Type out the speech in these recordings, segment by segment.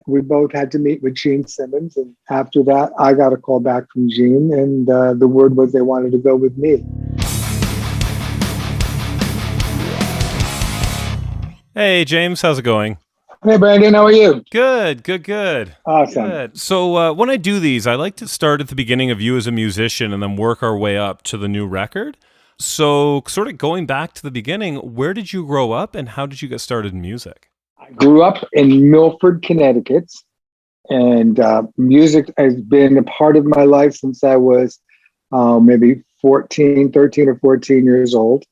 We both had to meet with Gene Simmons. And after that, I got a call back from Gene, and the word was they wanted to go with me. Hey, James, how's it going? Hey, Brandon, how are you? Good. Awesome. Good. So when I do these, I like to start at the beginning of you as a musician and then work our way up to the new record. So sort of going back to the beginning, where did you grow up and how did you get started in music? I grew up in Milford, Connecticut, and music has been a part of my life since I was maybe 13 or 14 years old.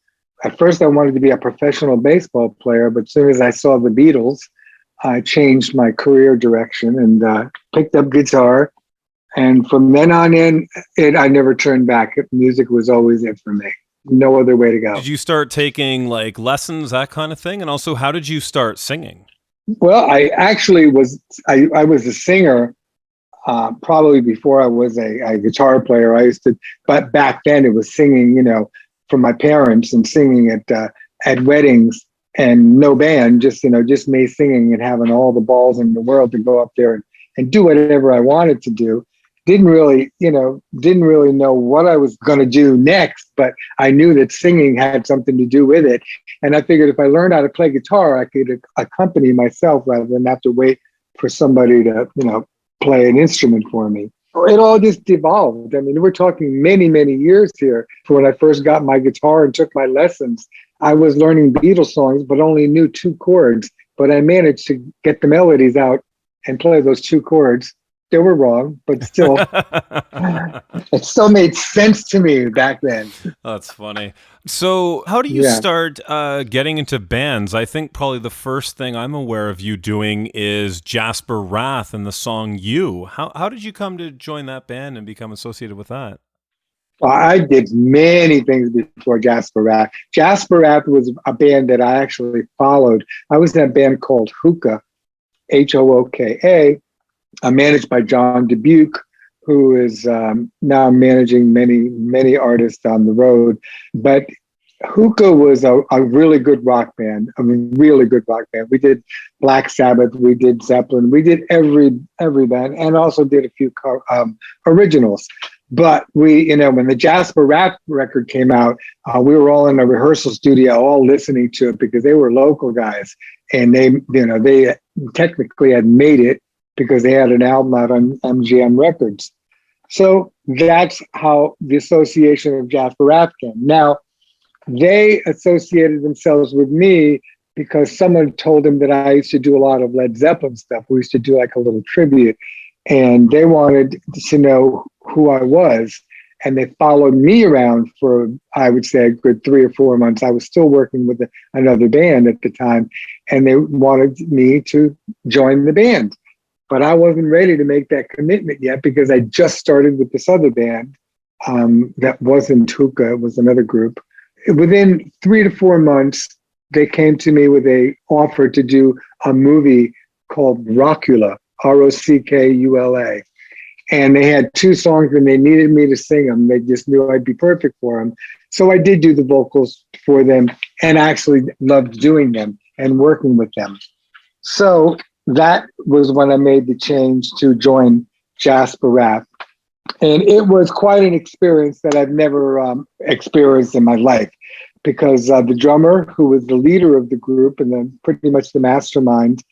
At first, I wanted to be a professional baseball player, but as soon as I saw the Beatles, I changed my career direction and picked up guitar. And from then on I never turned back. Music was always it for me. No other way to go. Did you start taking like lessons, that kind of thing? And also, how did you start singing? Well, I actually I was a singer probably before I was a guitar player. But back then it was singing, for my parents and singing at weddings and no band, just me singing and having all the balls in the world to go up there and do whatever I wanted to do. Didn't really know what I was going to do next, but I knew that singing had something to do with it. And I figured if I learned how to play guitar, I could accompany myself rather than have to wait for somebody to, play an instrument for me. It all just evolved. I mean, we're talking many, many years here. For when I first got my guitar and took my lessons, I was learning Beatles songs, but only knew 2 chords. But I managed to get the melodies out and play those 2 chords. They were wrong, but still, it still made sense to me back then. That's funny. So how do you start getting into bands? I think probably the first thing I'm aware of you doing is Jasper Wrath and the song You. How did you come to join that band and become associated with that? Well, I did many things before Jasper Wrath. Jasper Wrath was a band that I actually followed. I was in a band called Hookah, Hooka. Managed by John Dubuque, who is now managing many artists on the road. But Hookah was a really good rock band, We did Black Sabbath, we did Zeppelin, we did every band, and also did a few originals. But we, when the Jasper Wrath record came out, we were all in a rehearsal studio, all listening to it because they were local guys, and they technically had made it because they had an album out on MGM Records. So that's how the association of Jasper Wrath came. Now, they associated themselves with me because someone told them that I used to do a lot of Led Zeppelin stuff. We used to do like a little tribute, and they wanted to know who I was. And they followed me around for, I would say, a good 3 or 4 months. I was still working with another band at the time, and they wanted me to join the band. But I wasn't ready to make that commitment yet because I just started with this other band that wasn't Hookah, it was another group. Within 3 to 4 months, they came to me with an offer to do a movie called Rockula, Rockula. And they had 2 songs and they needed me to sing them. They just knew I'd be perfect for them. So I did do the vocals for them and actually loved doing them and working with them. So that was when I made the change to join Jasper Wrath. And it was quite an experience that I've never experienced in my life because the drummer, who was the leader of the group and then pretty much the mastermind,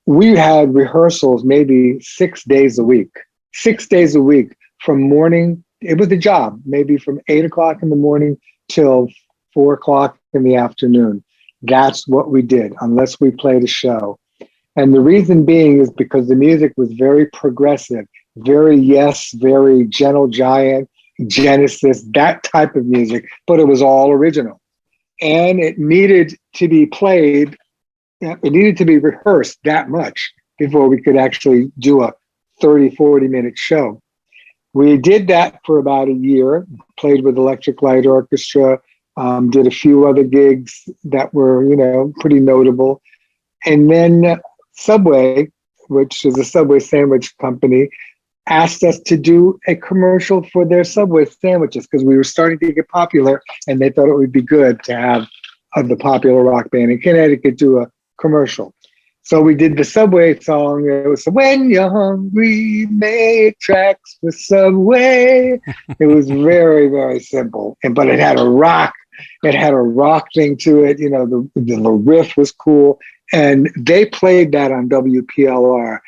we had rehearsals maybe 6 days a week. 6 days a week from morning. It was a job, maybe from 8 o'clock in the morning till 4 o'clock in the afternoon. That's what we did, unless we played a show. And the reason being is because the music was very progressive, very Yes, very Gentle Giant, Genesis, that type of music, but it was all original. And it needed to be played, it needed to be rehearsed that much before we could actually do a 30, 40-minute show. We did that for about a year, played with Electric Light Orchestra, did a few other gigs that were, pretty notable. And then Subway, which is a Subway sandwich company, asked us to do a commercial for their Subway sandwiches because we were starting to get popular and they thought it would be good to have the popular rock band in Connecticut do a commercial. So we did the Subway song. It was "When You're Hungry, Make Tracks for Subway." It was very, very simple, but it had a rock. It had a rock thing to it. You know, the riff was cool, and they played that on WPLR.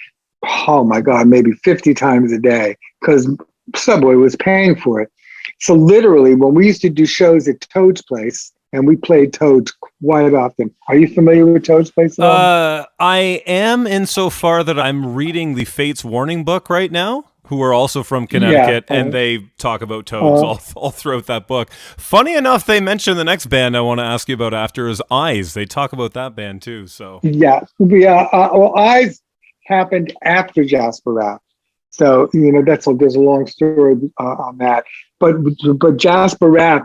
Oh my God, maybe 50 times a day because Subway was paying for it. So literally, when we used to do shows at Toad's Place, and we played Toad's quite often. Are you familiar with Toad's Place at all? I am, insofar that I'm reading the Fates Warning book right now, who are also from Yeah. Connecticut, and they talk about toads all throughout that book. Funny enough, they mention the next band I want to ask you about after is Eyes. They talk about that band too. So Yeah. Well, Eyes happened after Jasper Wrath. So, you know, there's a long story on that. But Jasper Wrath,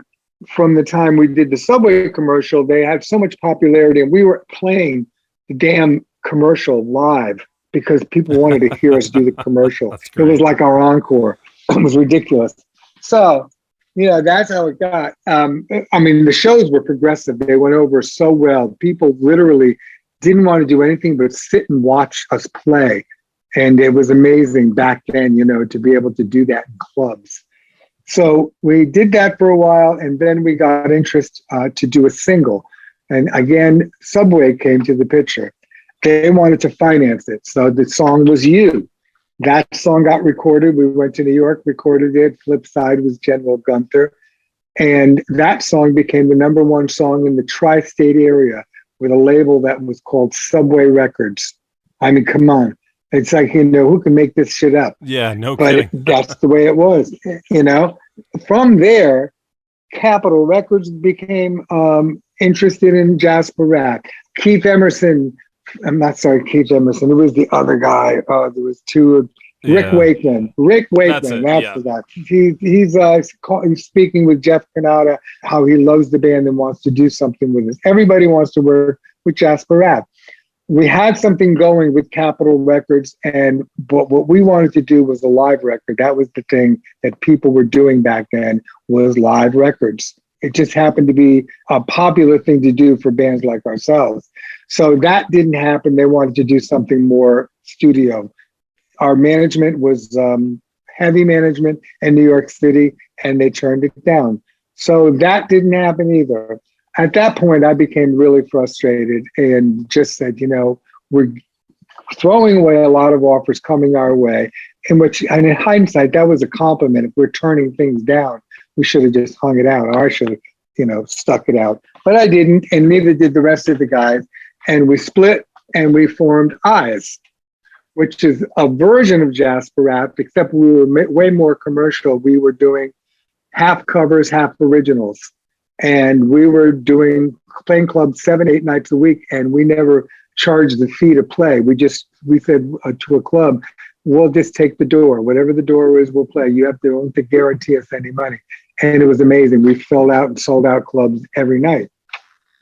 from the time we did the Subway commercial, they had so much popularity, and we were playing the damn commercial live because people wanted to hear us do the commercial. It was like our encore. It was ridiculous. So, you know, that's how it got. I mean, the shows were progressive. They went over so well. People literally didn't want to do anything but sit and watch us play. And it was amazing back then, you know, to be able to do that in clubs. So we did that for a while, and then we got interest to do a single. And again, Subway came to the picture. They wanted to finance it. So the song was You. That song got recorded. We went to New York, recorded it. Flip side was General Gunther. And that song became the #1 song in the tri-state area with a label that was called Subway Records. I mean, come on. It's like, you know, who can make this shit up? Yeah, no kidding. But that's the way it was, you know. From there, Capitol Records became interested in Jasper Wrath. Keith Emerson, Keith Emerson. It was the other guy. There was two. Rick Wakeman. Rick Wakeman. That's the guy. He's speaking with Jeff Canada, how he loves the band and wants to do something with us. Everybody wants to work with Jasper Wrath. We had something going with Capitol Records, but what we wanted to do was a live record. That was the thing that people were doing back then, was live records. It just happened to be a popular thing to do for bands like ourselves. So that didn't happen. They wanted to do something more studio. Our management was heavy management in New York City, and they turned it down. So that didn't happen either. At that point, I became really frustrated and just said, you know, we're throwing away a lot of offers coming our way, and in hindsight, that was a compliment. If we're turning things down, we should have just hung it out, or I should have, you know, stuck it out. But I didn't, and neither did the rest of the guys. And we split and we formed Eyes, which is a version of Jasper Wrath, except we were way more commercial. We were doing half covers, half originals. And we were playing clubs 7-8 nights a week, and we never charged the fee to play. We said to a club, we'll just take the door. Whatever the door is, we'll play. You don't have to guarantee us any money. And it was amazing. We filled out and sold out clubs every night.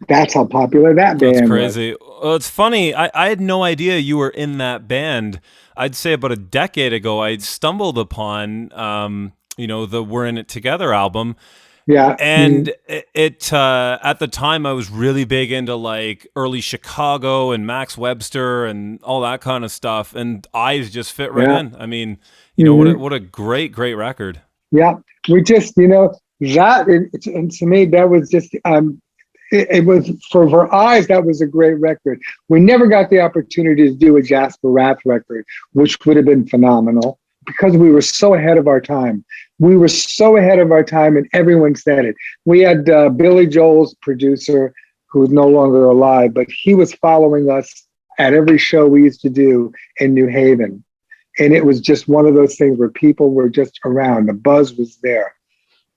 That's how popular that band was. That's crazy. Well, it's funny. I had no idea you were in that band. I'd say about a decade ago, I stumbled upon, the We're In It Together album. Yeah. And it at the time I was really big into like early Chicago and Max Webster and all that kind of stuff, and Eyes just fit right in. I mean, you know, what a great record. Yeah. We just, you know, and to me that was just it was for Eyes, that was a great record. We never got the opportunity to do a Jasper Wrath record, which would have been phenomenal, because we were so ahead of our time. We were so ahead of our time, and everyone said it. We had Billy Joel's producer, who's no longer alive, but he was following us at every show we used to do in New Haven. And it was just one of those things where people were just around. The buzz was there.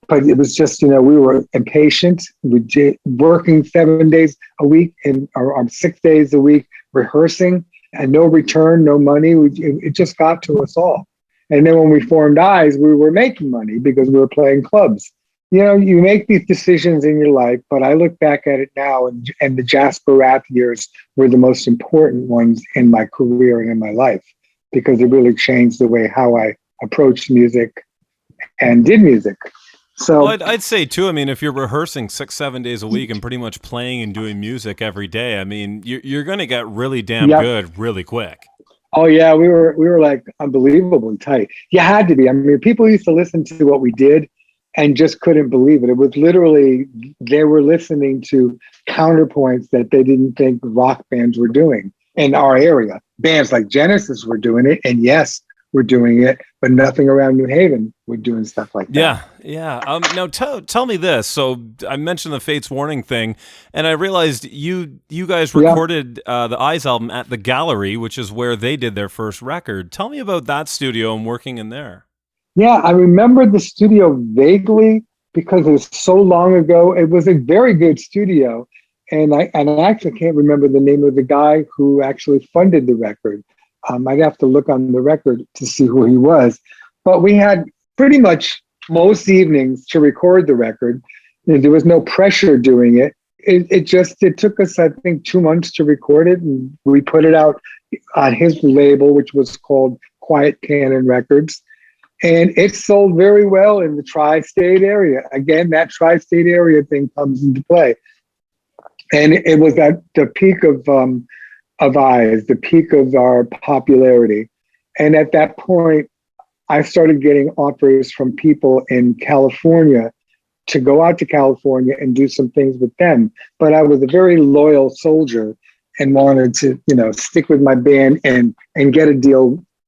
But it was just, you know, we were impatient. We did working 7 days a week or 6 days a week, rehearsing, and no return, no money. It just got to us all. And then when we formed Eyes, we were making money because we were playing clubs. You know, you make these decisions in your life, but I look back at it now, and the Jasper Wrath years were the most important ones in my career and in my life, because it really changed the way how I approached music and did music. So Well, I'd say too. I mean, if you're rehearsing 6, 7 days a week and pretty much playing and doing music every day, I mean, you're going to get really damn yeah. good really quick. Oh yeah, we were like unbelievably tight. You had to be. I mean, people used to listen to what we did and just couldn't believe it. It was literally they were listening to counterpoints that they didn't think rock bands were doing in our area. Bands like Genesis were doing it, and yes, we're doing it, but nothing around New Haven were doing stuff like that. Yeah, yeah. Now tell me this. So I mentioned the Fates Warning thing, and I realized you guys Yeah. recorded the Eyes album at the Gallery, which is where they did their first record. Tell me about that studio and working in there. Yeah, I remember the studio vaguely because it was so long ago. It was a very good studio, and I actually can't remember the name of the guy who actually funded the record. I'd have to look on the record to see who he was. But we had pretty much most evenings to record the record. And there was no pressure doing it. It took us, I think, 2 months to record it, and we put it out on his label, which was called Quiet Cannon Records. And it sold very well in the tri-state area. Again, that tri-state area thing comes into play. And it was at the peak of Eyes, the peak of our popularity. And at that point, I started getting offers from people in California to go out to California and do some things with them. But I was a very loyal soldier and wanted to, stick with my band and get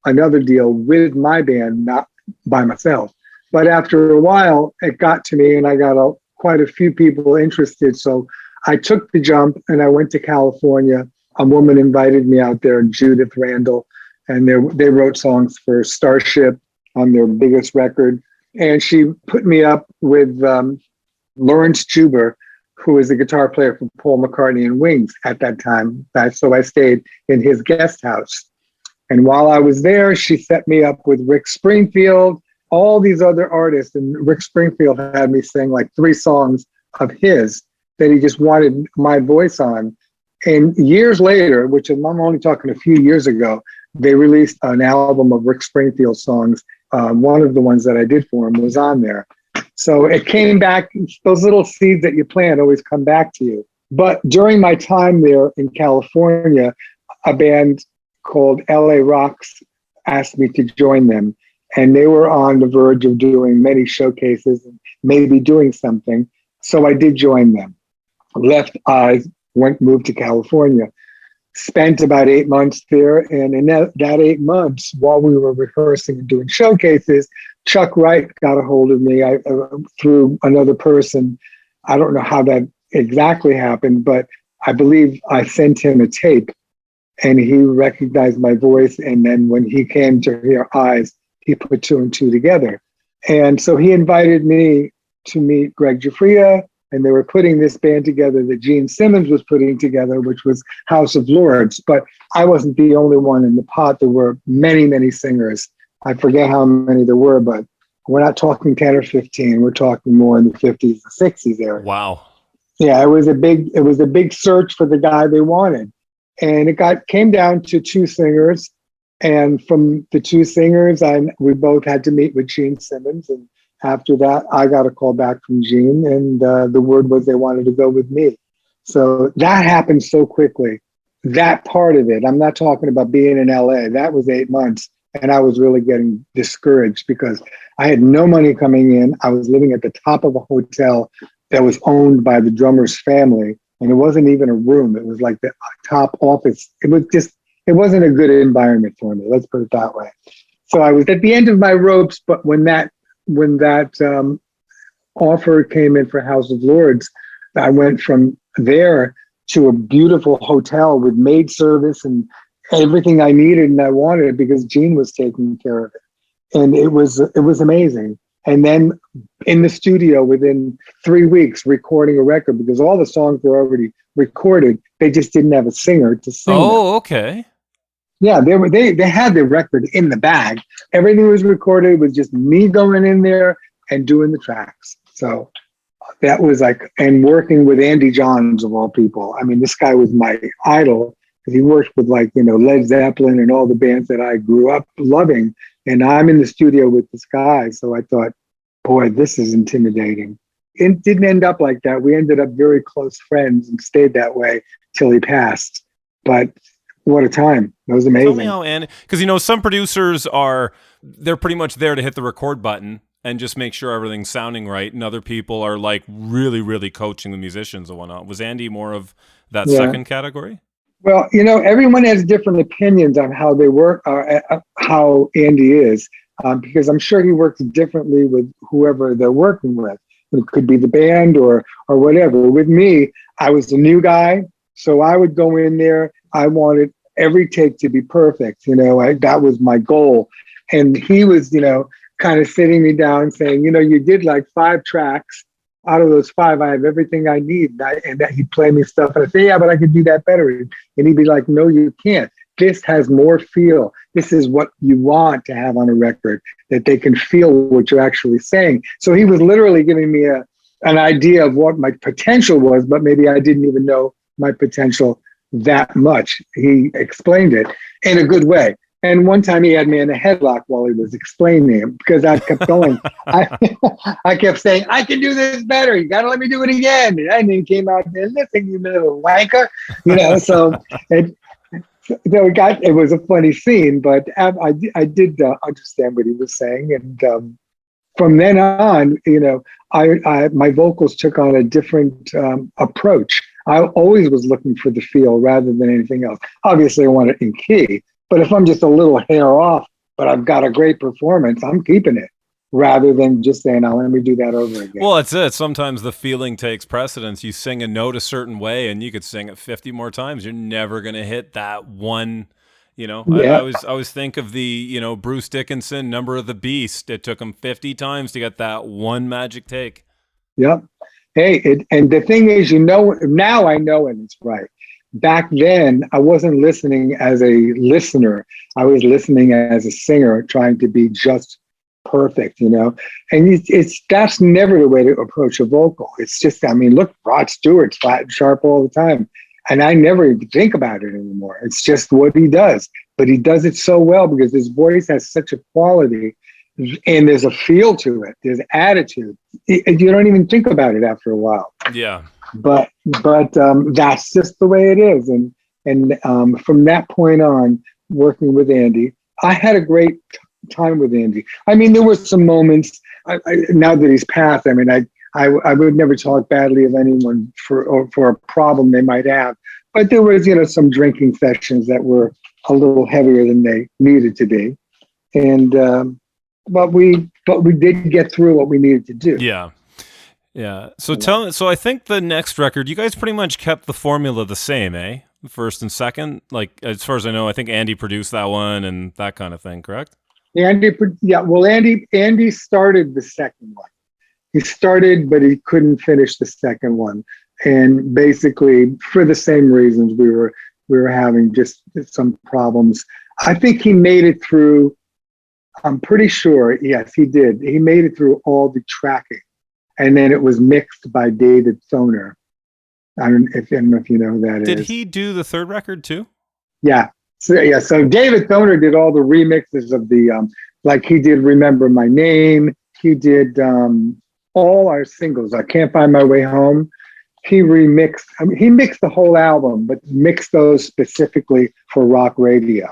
another deal with my band, not by myself. But after a while, it got to me, and I got quite a few people interested. So I took the jump and I went to California. A woman invited me out there, Judith Randall, and they wrote songs for Starship on their biggest record. And she put me up with Lawrence Juber, who was the guitar player for Paul McCartney and Wings at that time. So I stayed in his guest house. And while I was there, she set me up with Rick Springfield, all these other artists. And Rick Springfield had me sing like 3 songs of his that he just wanted my voice on. And years later, which I'm only talking a few years ago, they released an album of Rick Springfield songs. One of the ones that I did for him was on there. So it came back. Those little seeds that you plant always come back to you. But during my time there in California, a band called LA Rocks asked me to join them. And they were on the verge of doing many showcases and maybe doing something. So I did join them. Left Eyes, moved to California, spent about 8 months there. And in that 8 months, while we were rehearsing and doing showcases, Chuck Wright got a hold of me through another person. I don't know how that exactly happened, but I believe I sent him a tape and he recognized my voice. And then when he came to hear Eyes, he put 2 and 2 together. And so he invited me to meet Greg Giuffria, and they were putting this band together that Gene Simmons was putting together, which was House of Lords. But I wasn't the only one in the pot. There were many, many singers. I forget how many there were, but we're not talking 10 or 15. We're talking more in the 50s and 60s area. Wow. Yeah, it was a big search for the guy they wanted. And it came down to 2 singers. And from the 2 singers, we both had to meet with Gene Simmons. And after that, I got a call back from Gene, and the word was they wanted to go with me. So that happened so quickly. That part of it, I'm not talking about being in LA. That was 8 months. And I was really getting discouraged because I had no money coming in. I was living at the top of a hotel that was owned by the drummer's family. And it wasn't even a room. It was like the top office. It wasn't a good environment for me. Let's put it that way. So I was at the end of my ropes, but when that offer came in for House of Lords, I went from there to a beautiful hotel with maid service and everything I needed and I wanted because Gene was taking care of it. And it was amazing. And then in the studio within 3 weeks recording a record because all the songs were already recorded. They just didn't have a singer to sing. Oh, okay. Yeah, they had their record in the bag. Everything was recorded. It was just me going in there and doing the tracks. So that was and working with Andy Johns of all people. I mean, this guy was my idol because he worked with Led Zeppelin and all the bands that I grew up loving. And I'm in the studio with this guy. So I thought, boy, this is intimidating. It didn't end up like that. We ended up very close friends and stayed that way till he passed. But what a time. It was amazing. Tell me how, Andy, because, some producers they're pretty much there to hit the record button and just make sure everything's sounding right. And other people are like really, really coaching the musicians and whatnot. Was Andy more of that second category? Well, everyone has different opinions on how they work, how Andy is, because I'm sure he works differently with whoever they're working with. It could be the band or whatever. With me, I was a new guy, so I would go in there. I wanted every take to be perfect. That was my goal. And he was, kind of sitting me down saying, you did like 5 tracks. Out of those 5, I have everything I need. And he'd play me stuff. And I'd say, yeah, but I could do that better. And he'd be like, no, you can't. This has more feel. This is what you want to have on a record, that they can feel what you're actually saying. So he was literally giving me an idea of what my potential was, but maybe I didn't even know my potential that much. He explained it in a good way. And one time he had me in a headlock while he was explaining it because I kept going. I kept saying, I can do this better. You got to let me do it again. And then he came out there, listen, you little wanker. So it was a funny scene, but I did understand what he was saying. And from then on, my vocals took on a different approach. I always was looking for the feel rather than anything else. Obviously, I want it in key. But if I'm just a little hair off, but I've got a great performance, I'm keeping it rather than just saying, oh, let me do that over again. Well, it's it. Sometimes the feeling takes precedence. You sing a note a certain way and you could sing it 50 more times. You're never going to hit that one, Yeah. I always think of the, Bruce Dickinson, Number of the Beast. It took him 50 times to get that one magic take. Yep. Hey, and the thing is, now I know and it's right. Back then, I wasn't listening as a listener. I was listening as a singer, trying to be just perfect, And that's never the way to approach a vocal. It's just, look, Rod Stewart's flat and sharp all the time. And I never even think about it anymore. It's just what he does. But he does it so well because his voice has such a quality and there's a feel to it. There's attitude. You don't even think about it after a while. Yeah. But that's just the way it is. And from that point on, working with Andy, I had a great time with Andy. There were some moments, now that he's passed, I would never talk badly of anyone for a problem they might have. But there was, some drinking sessions that were a little heavier than they needed to be. And but we did get through what we needed to do. Yeah. Yeah. So I think the next record, you guys pretty much kept the formula the same, eh? First and second, like as far as I know, I think Andy produced that one and that kind of thing, correct? Andy started the second one. He started, but he couldn't finish the second one, and basically for the same reasons we were having just some problems. I think he made it through. I'm pretty sure, yes, he did. He made it through all the tracking. And then it was mixed by David Thoner. I don't know if you know who that is. Did he do the third record too? Yeah. So David Thoner did all the remixes of the, like he did Remember My Name. He did all our singles. I Can't Find My Way Home. He remixed, he mixed the whole album, but mixed those specifically for rock radio.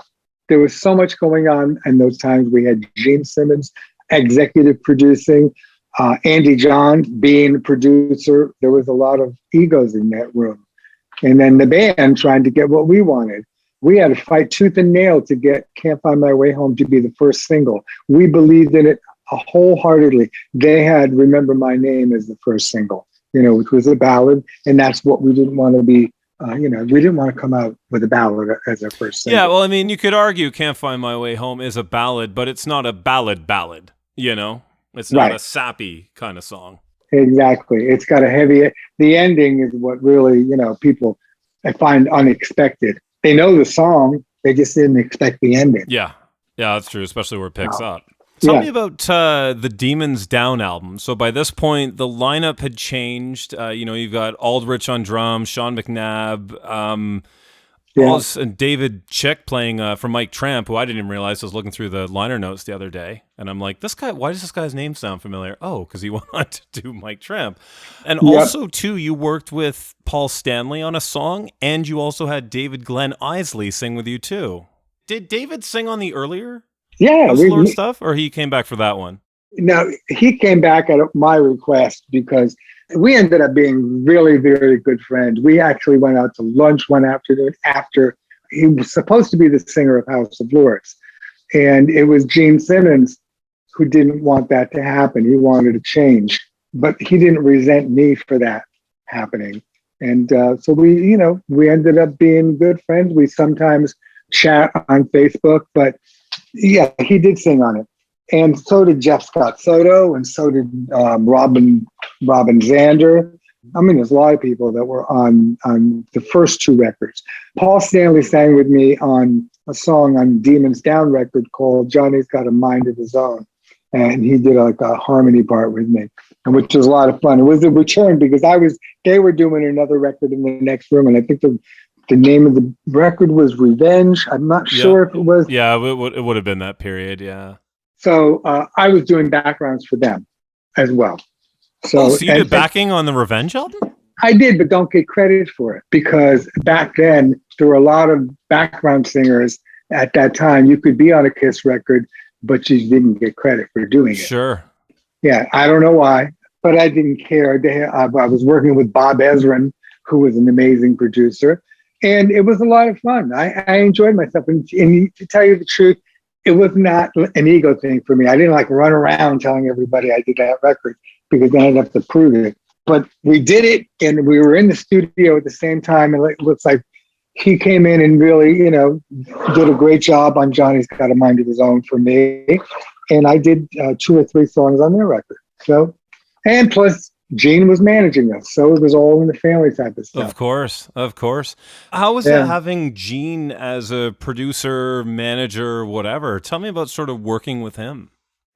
There was so much going on in those times. We had Gene Simmons executive producing. Andy Johns being a producer. There was a lot of egos in that room. And then the band trying to get what we wanted. We had to fight tooth and nail to get Can't Find My Way Home to be the first single. We believed in it wholeheartedly. They had Remember My Name as the first single, which was a ballad. And that's what we didn't want to be. We didn't want to come out with a ballad as our first single. Yeah, well, you could argue Can't Find My Way Home is a ballad, but it's not a ballad, It's not a sappy kind of song. Exactly. It's got a heavy, the ending is what really, people I find unexpected. They know the song, they just didn't expect the ending. Yeah. Yeah, that's true, especially where it picks up. Tell me about the Demons Down album. So by this point, the lineup had changed. You've got Aldrich on drums, Sean McNabb. Yeah. And David Chick playing for Mike Tramp, who I didn't even realize. I was looking through the liner notes the other day, and I'm like, this guy, why does this guy's name sound familiar? Oh, because he went on to do Mike Tramp. And Yep. also, too, you worked with Paul Stanley on a song, and you also had David Glenn Isley sing with you, too. Did David sing on the earlier Yeah. House of Lords stuff, or he came back for that one? No, he came back at my request because we ended up being really, very good friends. We actually went out to lunch one afternoon after he was supposed to be the singer of House of Lords. And it was Gene Simmons who didn't want that to happen. He wanted a change, but he didn't resent me for that happening. And so we ended up being good friends. We sometimes chat on Facebook, but yeah, he did sing on it. And so did Jeff Scott Soto, and so did Robin Zander. I mean, there's a lot of people that were on the first two records. Paul Stanley sang with me on a song on Demons Down record called Johnny's Got a Mind of His Own. And he did like a harmony part with me, and which was a lot of fun. It was a return because they were doing another record in the next room, and I think the name of the record was Revenge. I'm not sure if it was. Yeah, it would have been that period, yeah. So I was doing backgrounds for them as well. So you did backing on the Revenge album? I did, but don't get credit for it because back then there were a lot of background singers at that time. You could be on a Kiss record, but you didn't get credit for doing it. Sure. Yeah, I don't know why, but I didn't care. I was working with Bob Ezrin, who was an amazing producer, and it was a lot of fun. I enjoyed myself. And to tell you the truth, it was not an ego thing for me. I didn't like run around telling everybody I did that record because then I'd have to prove it. But we did it, and we were in the studio at the same time. And it looks like he came in and really, did a great job on Johnny's Got a Mind of His Own for me. And I did 2 or 3 songs on their record. So, and plus Gene was managing us. So it was all in the family type of stuff. Of course. How was it having Gene as a producer, manager, whatever? Tell me about sort of working with him.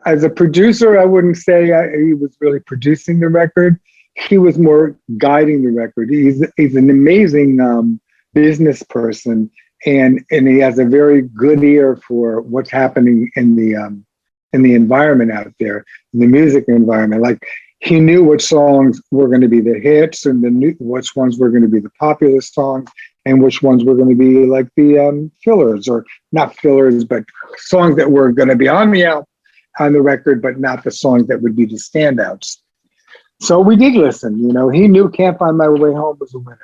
As a producer, I wouldn't say he was really producing the record. He was more guiding the record. He's an amazing business person, and he has a very good ear for what's happening in the environment out there, in the music environment. Like he knew which songs were going to be the hits, and which ones were going to be the popular songs, and which ones were going to be like the fillers, or not fillers, but songs that were going to be on the record, but not the songs that would be the standouts. So we did listen. He knew "Can't Find My Way Home" was a winner.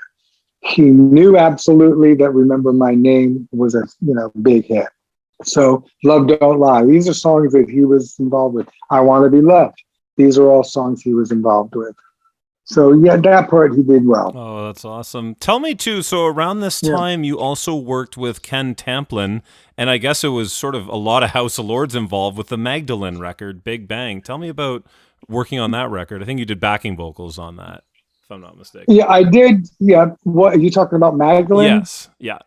He knew absolutely that "Remember My Name" was a big hit. So "Love Don't Lie." These are songs that he was involved with. "I Want to Be Loved." These are all songs he was involved with. So yeah, that part he did well. Oh, that's awesome. Tell me too, so around this time you also worked with Ken Tamplin, and I guess it was sort of a lot of House of Lords involved with the Magdalene record, Big Bang. Tell me about working on that record. I think you did backing vocals on that, if I'm not mistaken. Yeah, I did. Yeah. What are you talking about, Magdalene? Yes. Yeah.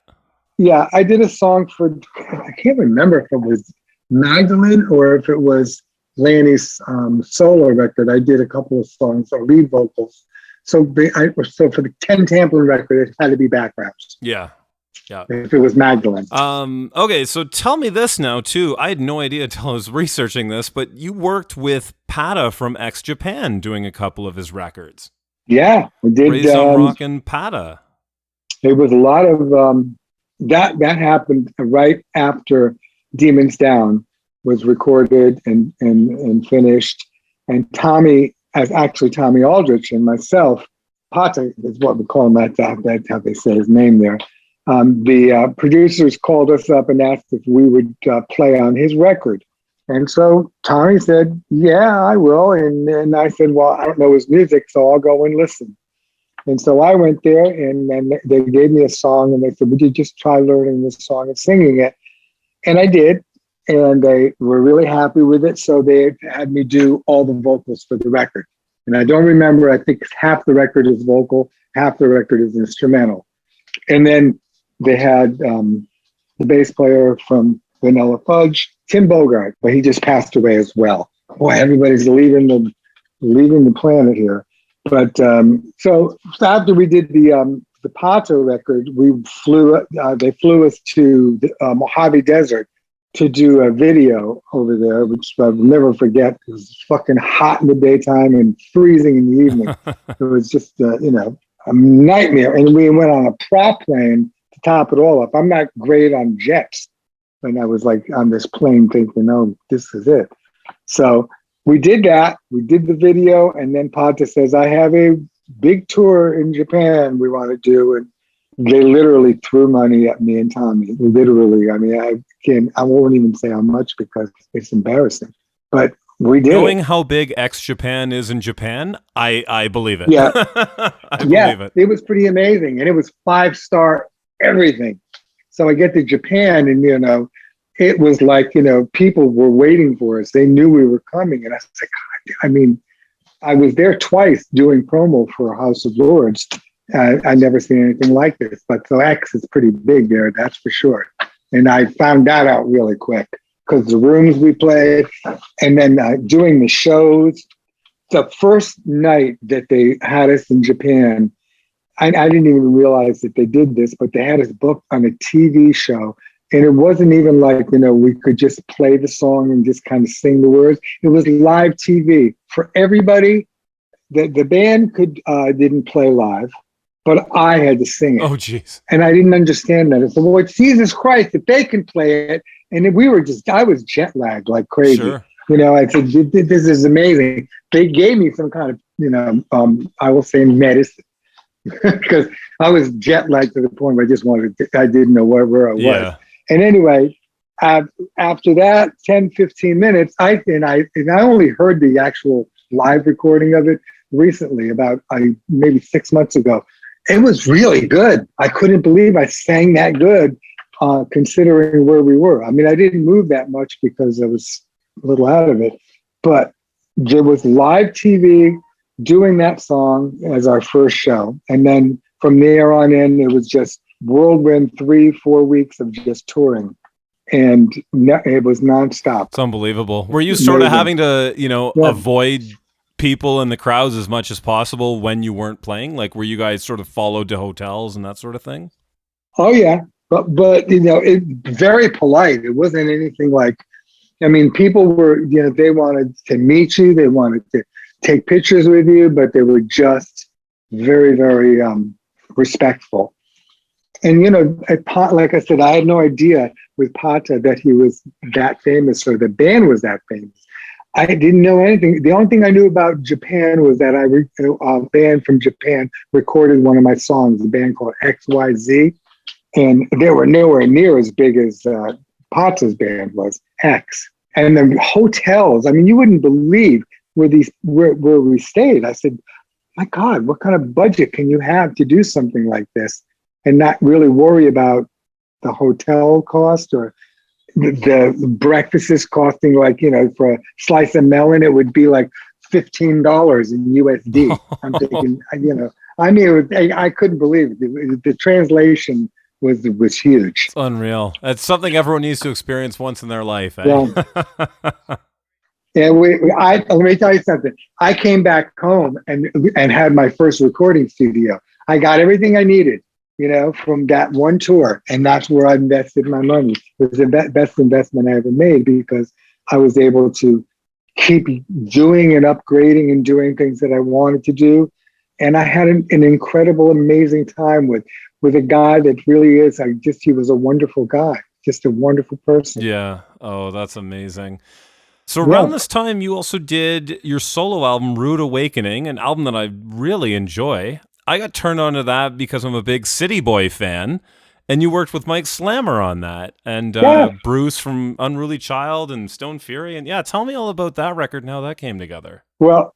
Yeah, I did a song for, I can't remember if it was Magdalene or if it was Lanny's solo record. I did a couple of songs or lead vocals. So for the Ken Tamplin record, it had to be backgrounds. Yeah. Yeah. If it was Magdalene. Okay, so tell me this now too. I had no idea until I was researching this, but you worked with Pata from X Japan doing a couple of his records. Yeah, we did. Raised on Rockin' Pata. It was a lot of that happened right after Demons Down was recorded and finished, and Tommy Aldrich and myself, Pata is what we call him. That's how they say his name there. The producers called us up and asked if we would play on his record. And so Tommy said, yeah, I will. And I said, well, I don't know his music, so I'll go and listen. And so I went there, and then they gave me a song, and they said, would you just try learning this song and singing it? And I did, and they were really happy with it. So they had me do all the vocals for the record. And I don't remember, I think half the record is vocal, half the record is instrumental. And then they had the bass player from Vanilla Fudge, Tim Bogart, but he just passed away as well. Boy, everybody's leaving the planet here. But so after we did the the Pata record, they flew us to the Mojave Desert to do a video over there, which I'll never forget. It was fucking hot in the daytime and freezing in the evening. It was just, a nightmare. And we went on a prop plane to top it all up. I'm not great on jets. And I was like on this plane thinking, oh, this is it. So we did that. We did the video. And then Pata says, I have a big tour in Japan we want to do. And they literally threw money at me and Tommy. Literally. I mean, I won't even say how much because it's embarrassing. But we did. Knowing how big Japan is in Japan, I believe it. Yeah. I believe it. It was pretty amazing. And it was 5-star everything. So I get to Japan and, it was like, people were waiting for us. They knew we were coming. And I was like, I mean, I was there twice doing promo for House of Lords. I never seen anything like this. But so X is pretty big there, that's for sure. And I found that out really quick because the rooms we played and then doing the shows. The first night that they had us in Japan, I didn't even realize that they did this, but they had us booked on a TV show. And it wasn't even like, we could just play the song and just kind of sing the words. It was live TV for everybody. The band didn't play live, but I had to sing it. Oh, geez. And I didn't understand that. I said, well, Jesus Christ, if they can play it. And I was jet lagged like crazy. Sure. I said, this is amazing. They gave me some kind of, I will say medicine. Because I was jet lagged to the point where I didn't know where I was. Yeah. And anyway, after that 10, 15 minutes, I only heard the actual live recording of it recently, about maybe 6 months ago. It was really good. I couldn't believe I sang that good, considering where we were. I mean, I didn't move that much because I was a little out of it, but there was live TV doing that song as our first show. And then from there on in, it was just whirlwind 3-4 weeks of just touring. And it was nonstop. It's unbelievable. Were you sort of having to, avoid people in the crowds as much as possible when you weren't playing? Like, were you guys sort of followed to hotels and that sort of thing? Oh, yeah. But it very polite. It wasn't anything like, people were, they wanted to meet you. They wanted to take pictures with you, but they were just very, very respectful. And, like I said, I had no idea with Pata that he was that famous or the band was that famous. I didn't know anything. The only thing I knew about Japan was that a band from Japan recorded one of my songs, a band called XYZ. And they were nowhere near as big as Pata's band was, X. And the hotels, you wouldn't believe where we stayed. I said, my God, what kind of budget can you have to do something like this and not really worry about the hotel cost or the breakfast is costing for a slice of melon, it would be like $15 in USD. I'm thinking, I couldn't believe it. The translation was huge. It's unreal. It's something everyone needs to experience once in their life. Eh? Yeah. And let me tell you something. I came back home and had my first recording studio. I got everything I needed, from that one tour. And that's where I invested my money. It was the best investment I ever made because I was able to keep doing and upgrading and doing things that I wanted to do. And I had an incredible, amazing time with a guy that really is, he was a wonderful guy, just a wonderful person. Yeah. Oh, that's amazing. So around this time, you also did your solo album, Rude Awakening, an album that I really enjoy. I got turned on to that because I'm a big City Boy fan, and you worked with Mike Slammer on that, and Bruce from Unruly Child and Stone Fury. And tell me all about that record and how that came together. Well,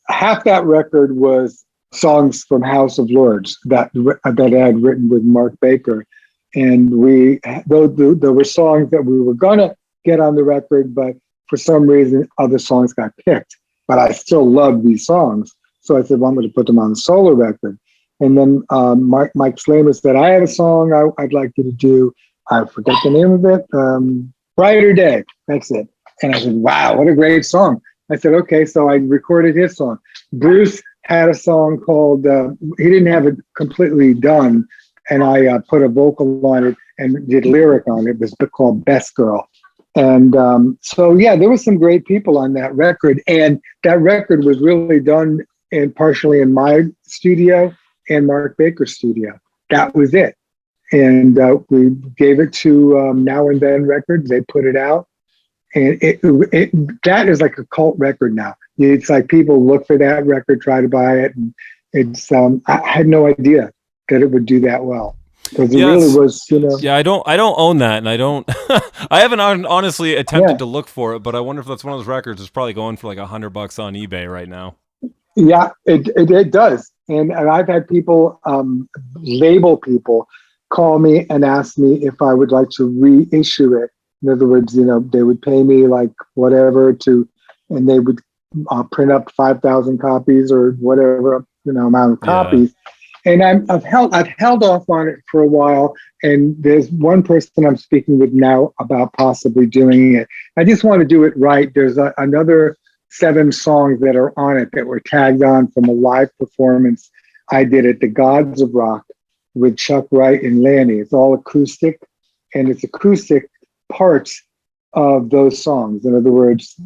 half that record was songs from House of Lords that I had written with Mark Baker. And there were songs that we were going to get on the record, but for some reason, other songs got picked, but I still love these songs. So I said, well, I'm going to put them on the solo record. And then Mike Slamer said, I have a song I'd like you to do. I forget the name of it. Brighter Day. That's it. And I said, wow, what a great song. I said, okay. So I recorded his song. Bruce had a song called, he didn't have it completely done, and I put a vocal on it and did lyric on it. It was called Best Girl. And so, yeah, there was some great people on that record. And that record was really done partially in my studio and Mark Baker's studio. That was it. And we gave it to Now and Then Records. They put it out. And that is like a cult record now. It's like people look for that record, try to buy it. And it's I had no idea that it would do that well. Because it really was, Yeah, I don't own that, and I don't. I haven't honestly attempted to look for it, but I wonder if that's one of those records that's probably going for like $100 on eBay right now. Yeah, it does, and I've had people, label people, call me and ask me if I would like to reissue it. In other words, they would pay me like whatever and they would print up 5,000 copies or whatever amount of copies. And I've held off on it for a while, and there's one person I'm speaking with now about possibly doing it. I just want to do it right. There's another 7 songs that are on it that were tagged on from a live performance I did at the Gods of Rock with Chuck Wright and Lanny. It's all acoustic, and it's acoustic parts of those songs. In other words,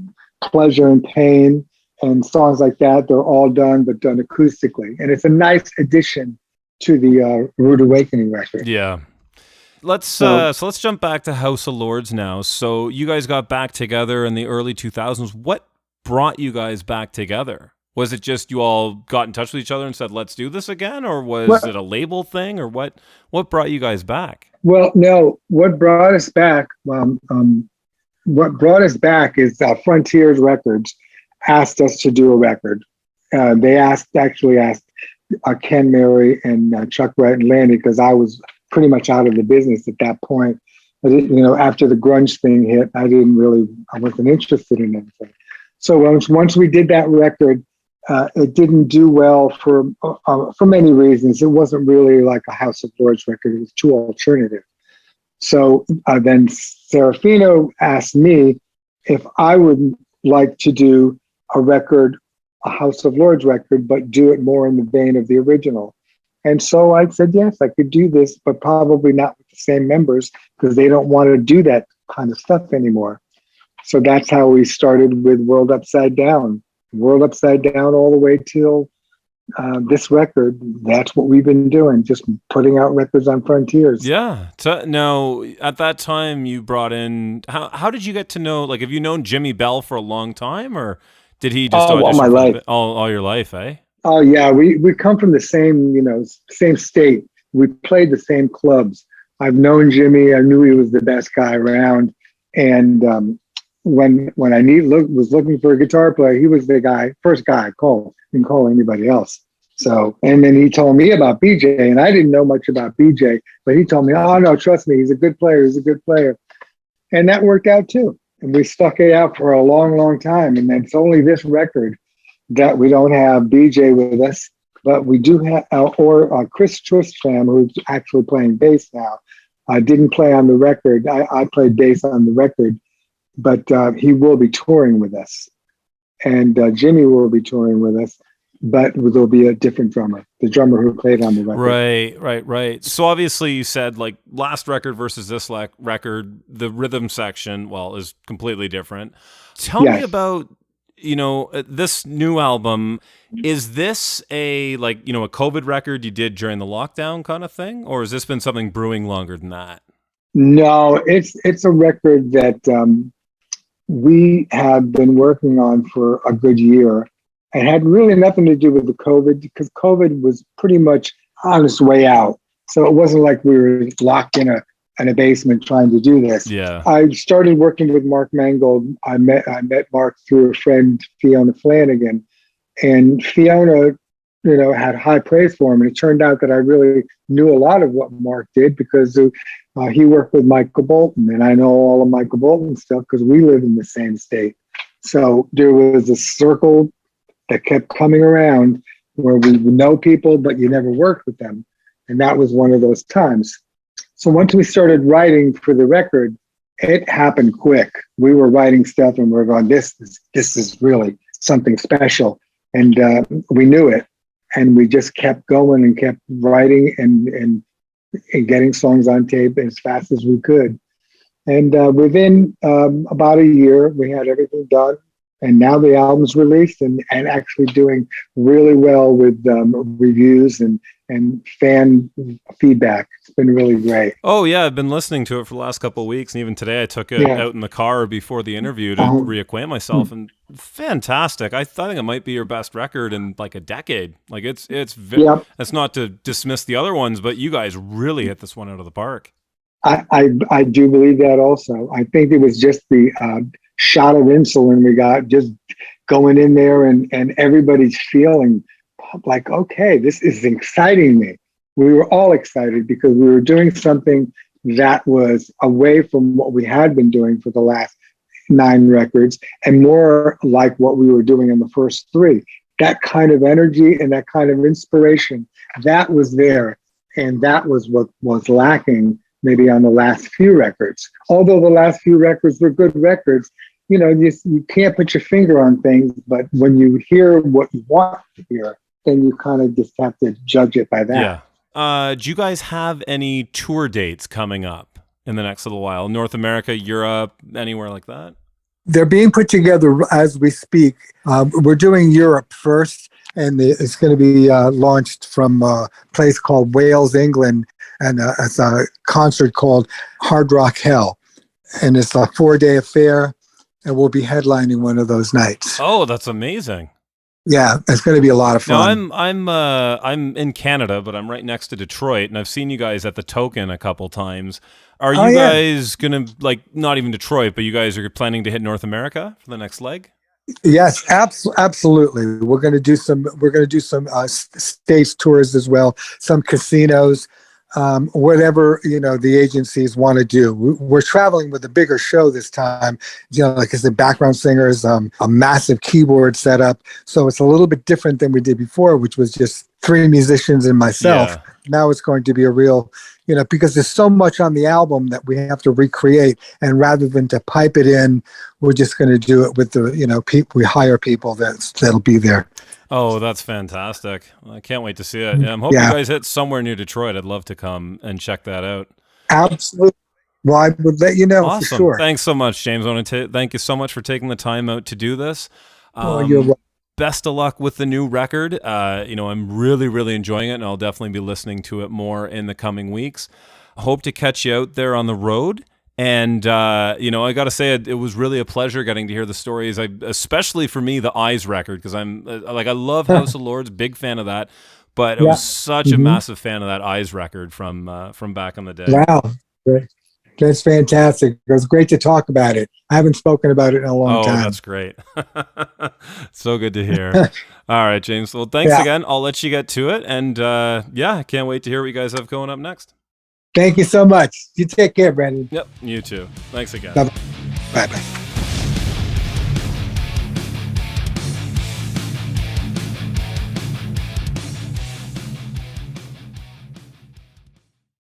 Pleasure and Pain, and songs like that, they're all done, but done acoustically. And it's a nice addition to the Rude Awakening record. Yeah. So let's jump back to House of Lords now. So you guys got back together in the early 2000s. What brought you guys back together? Was it just you all got in touch with each other and said, let's do this again? Or was it a label thing? Or what brought you guys back? Well, no, what brought us back, is Frontiers Records asked us to do a record. They actually asked Ken Mary and Chuck Wright and Lanny, because I was pretty much out of the business at that point. I didn't, after the grunge thing hit, I wasn't interested in anything. So once we did that record, it didn't do well for many reasons. It wasn't really like a House of Lords record. It was too alternative. So then Serafino asked me if I would like to do a House of Lords record, but do it more in the vein of the original. And so I said, yes, I could do this, but probably not with the same members, because they don't want to do that kind of stuff anymore. So that's how we started with World Upside Down. World Upside Down all the way till this record. That's what we've been doing, just putting out records on Frontiers. Yeah. Now, at that time, you brought in, how did you get to know, like, have you known Jimmy Bell for a long time, or did he just audition all my life? All your life, eh? Oh, yeah. We come from the same state. We played the same clubs. I've known Jimmy. I knew he was the best guy around. And when I was looking for a guitar player, he was the first guy I called. Didn't call anybody else. So, and then he told me about BJ, and I didn't know much about BJ, but he told me, oh no, trust me, he's a good player. He's a good player. And that worked out too. And we stuck it out for a long, long time. And it's only this record that we don't have BJ with us, but we do have, Chris Tristram, who's actually playing bass now. I didn't play on the record. I played bass on the record, but he will be touring with us. And Jimmy will be touring with us, but there'll be a different drummer, the drummer who played on the record. Right. So obviously you said, like, last record versus this record, the rhythm section, is completely different. Tell me about, this new album. Is this a COVID record you did during the lockdown kind of thing? Or has this been something brewing longer than that? No, it's a record that we have been working on for a good year. It had really nothing to do with the COVID, because COVID was pretty much on its way out. So it wasn't like we were locked in a basement trying to do this. Yeah. I started working with Mark Mangold. I met Mark through a friend, Fiona Flanagan, and Fiona, had high praise for him. And it turned out that I really knew a lot of what Mark did, because he worked with Michael Bolton, and I know all of Michael Bolton's stuff because we live in the same state. So there was a circle that kept coming around where we know people, but you never worked with them. And that was one of those times. So once we started writing for the record, it happened quick. We were writing stuff and we were going, this is really something special. And we knew it. and we just kept going and kept writing and getting songs on tape as fast as we could. And within about a year, we had everything done. And now the album's released and actually doing really well with reviews and fan feedback. It's been really great. Oh, yeah. I've been listening to it for the last couple of weeks. And even today, I took it out in the car before the interview to reacquaint myself. And fantastic. I think it might be your best record in like a decade. Like it's not to dismiss the other ones, but you guys really hit this one out of the park. I do believe that also. I think it was just the shot of insulin we got just going in there and everybody's feeling like, okay, this is exciting me. We were all excited because we were doing something that was away from what we had been doing for the last 9 records and more like what we were doing in the first 3. That kind of energy and that kind of inspiration, that was there. And that was what was lacking maybe on the last few records. Although the last few records were good records, you can't put your finger on things, but when you hear what you want to hear, then you kind of just have to judge it by that. Yeah. Do you guys have any tour dates coming up in the next little while? North America, Europe, anywhere like that? They're being put together as we speak. We're doing Europe first, and it's going to be launched from a place called Wales, England, and it's a concert called Hard Rock Hell. And it's a 4-day affair, and we'll be headlining one of those nights. Oh, that's amazing. Yeah, it's going to be a lot of fun. Now, I'm in Canada, but I'm right next to Detroit, and I've seen you guys at the Token a couple times. Are you guys going to, like, not even Detroit, but you guys are planning to hit North America for the next leg? Yes, absolutely. We're going to do some stage tours as well, some casinos, whatever the agencies want to do. We're traveling with a bigger show this time. Like I said, background singers, a massive keyboard setup. So it's a little bit different than we did before, which was just 3 musicians and myself. Yeah. Now it's going to be a real, because there's so much on the album that we have to recreate, and rather than to pipe it in, we're just going to do it with the, we hire people that'll be there. Oh, that's fantastic. I can't wait to see it. I'm hoping you guys hit somewhere near Detroit. I'd love to come and check that out. Absolutely. Well, I would let you know awesome. For sure. Thanks so much, James. I want to thank you so much for taking the time out to do this. You're welcome. Best of luck with the new record. I'm really, really enjoying it, and I'll definitely be listening to it more in the coming weeks. I hope to catch you out there on the road. And, I got to say, it was really a pleasure getting to hear the stories, especially for me, the Eyes record, because I'm I love House of Lords, big fan of that. But I was such a massive fan of that Eyes record from back in the day. Wow. That's fantastic. It was great to talk about it. I haven't spoken about it in a long time. Oh, that's great. So good to hear. All right, James. Well, thanks again. I'll let you get to it. And I can't wait to hear what you guys have going up next. Thank you so much. You take care, Brandon. Yep, you too. Thanks again. Bye-bye.